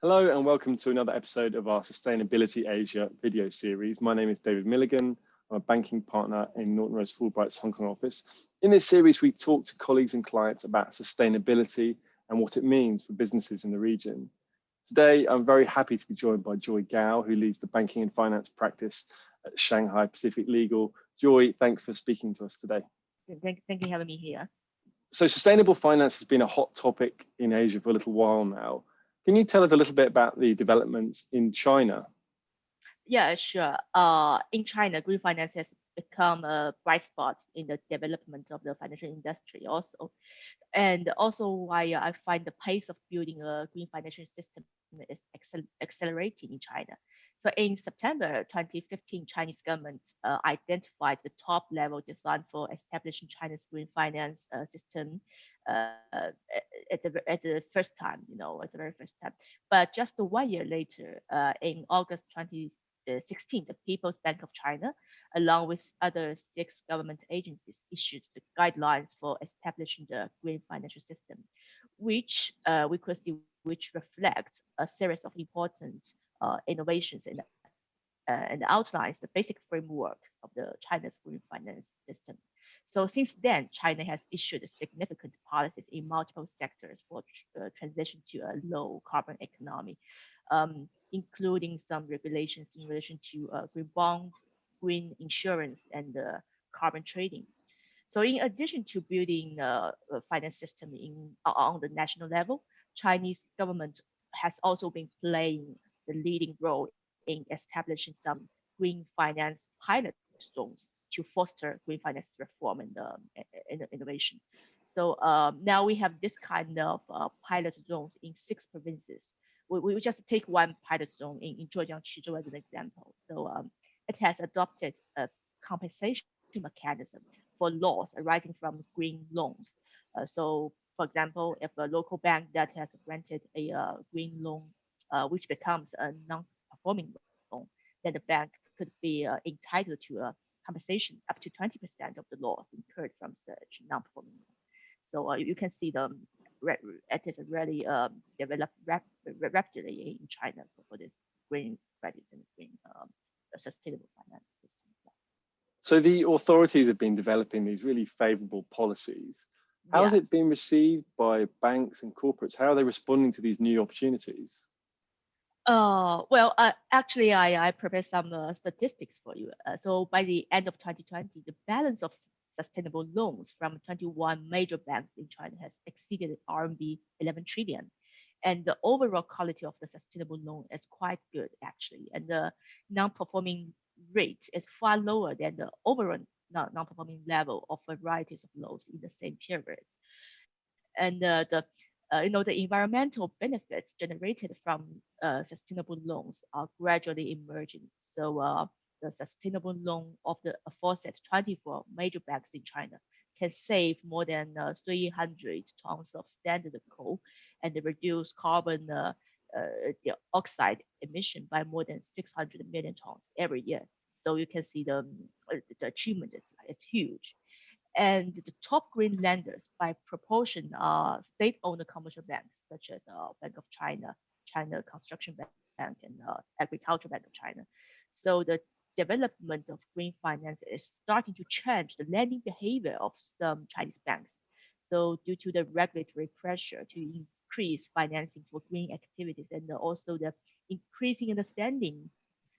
Hello and welcome to another episode of our Sustainability Asia video series. My name is David Milligan. I'm a banking partner in Norton Rose Fulbright's Hong Kong office. In this series, we talk to colleagues and clients about sustainability and what it means for businesses in the region. Today, I'm very happy to be joined by Joy Gao, who leads the banking and finance practice at Shanghai Pacific Legal. Joy, thanks for speaking to us today. Thank you for having me here. So sustainable finance has been a hot topic in Asia for a little while now. Can you tell us a little bit about the developments in China? Yeah, sure. In China, green finance has become a bright spot in the development of the financial industry also. And also why I find the pace of building a green financial system is accelerating in China. So in September 2015, Chinese government identified the top level design for establishing China's green finance system at the first time, at the very first time. But just 1 year later, in August 2016, the People's Bank of China, along with other 6 government agencies, issued the guidelines for establishing the green financial system, which we could see which reflects a series of important innovations and outlines the basic framework of the China's green finance system. So since then, China has issued significant policies in multiple sectors for transition to a low carbon economy, including some regulations in relation to green bond, green insurance, and carbon trading. So in addition to building a finance system on the national level, Chinese government has also been playing the leading role in establishing some green finance pilot zones to foster green finance reform and innovation. So now we have this kind of pilot zones in 6 provinces. We just take one pilot zone in Zhejiang, Quzhou as an example. So it has adopted a compensation mechanism for loss arising from green loans. So for example, if a local bank that has granted a green loan, which becomes a non-performing loan, then the bank could be entitled to a compensation up to 20% of the loss incurred from such non-performing loan. So you can see it is really developed rapidly in China for this green credits and green sustainable finance system. So the authorities have been developing these really favorable policies. How has it been received by banks and corporates? How are they responding to these new opportunities? Actually, I prepared some statistics for you. So by the end of 2020, the balance of sustainable loans from 21 major banks in China has exceeded RMB 11 trillion. And the overall quality of the sustainable loan is quite good, actually. And the non-performing rate is far lower than the overall non-performing level of varieties of loans in the same period. And the environmental benefits generated from sustainable loans are gradually emerging. So the sustainable loan of the aforesaid 24 major banks in China can save more than 300 tons of standard coal and reduce carbon dioxide emission by more than 600 million tons every year. So you can see the achievement is huge. And the top green lenders by proportion are state-owned commercial banks such as Bank of China, China Construction Bank, and Agricultural Bank of China. So the development of green finance is starting to change the lending behavior of some Chinese banks. So due to the regulatory pressure to increase financing for green activities and also the increasing understanding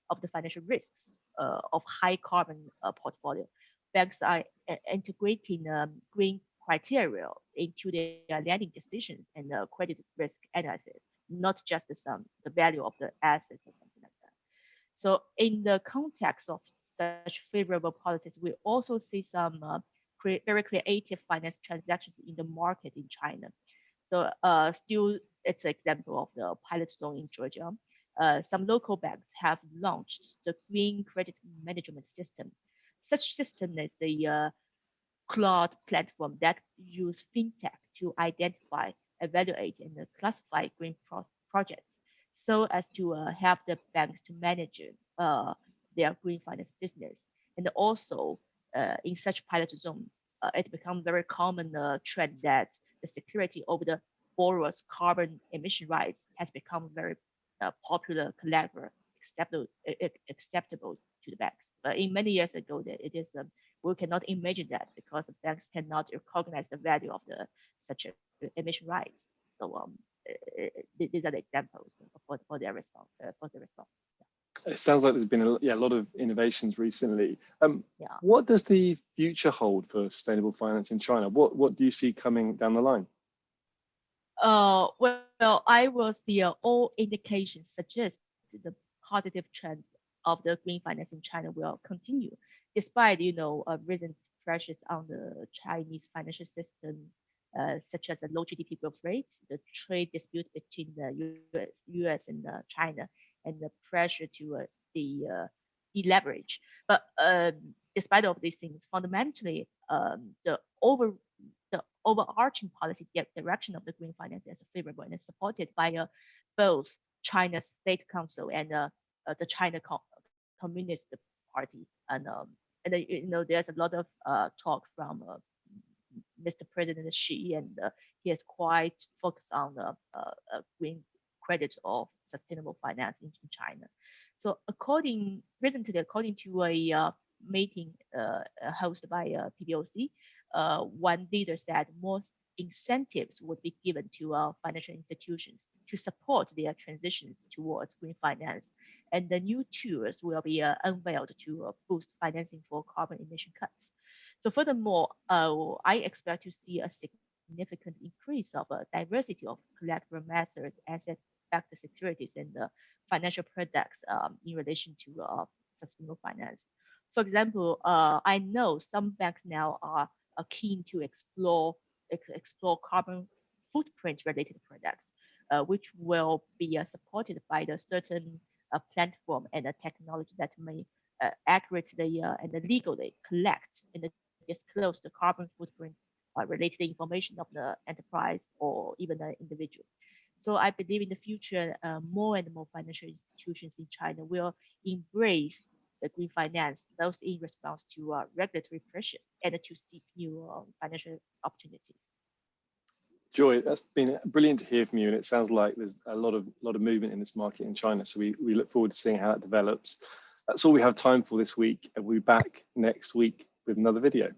of the financial risks of high carbon portfolio, banks are integrating green criteria into their lending decisions and credit risk analysis, not just the value of the assets or something like that. So in the context of such favorable policies, we also see some very creative finance transactions in the market in China. So still, it's an example of the pilot zone in Georgia. Some local banks have launched the green credit management system. Such system is the cloud platform that use fintech to identify, evaluate, and classify green projects, so as to help the banks to manage their green finance business. And also, in such pilot zone, it becomes very common trend that the security over the borrower's carbon emission rights has become very popular, clever, acceptable to the banks. But in many years ago, that it is we cannot imagine that because the banks cannot recognize the value of the such emission rights. So these are the examples for their response. It sounds like there's been a lot of innovations recently. Yeah. What does the future hold for sustainable finance in China? What do you see coming down the line? Well, I will see all indications suggest the positive trend of the green finance in China will continue, despite recent pressures on the Chinese financial systems, such as the low GDP growth rates, the trade dispute between the US and China, and the pressure to deleverage. But despite of these things, fundamentally, the overarching policy direction of the green finance is favorable and is supported by both China's State Council and the China Communist Party. And there's a lot of talk from Mr. President Xi, and he is quite focused on the green credit of sustainable finance in China. So recently, according to a meeting hosted by PBOC, one leader said more incentives would be given to financial institutions to support their transitions towards green finance, and the new tools will be unveiled to boost financing for carbon emission cuts. So furthermore, I expect to see a significant increase of diversity of collateral methods, asset-backed securities, and financial products in relation to sustainable finance. For example, I know some banks now are keen to explore carbon footprint related products, which will be supported by the certain platform and the technology that may accurately and legally collect and disclose the carbon footprint related information of the enterprise or even the individual. So I believe in the future, more and more financial institutions in China will embrace the green finance, both in response to regulatory pressures and to seek new financial opportunities. Joy, that's been brilliant to hear from you, and it sounds like there's a lot of movement in this market in China. So we look forward to seeing how it develops. That's all we have time for this week, and we'll be back next week with another video.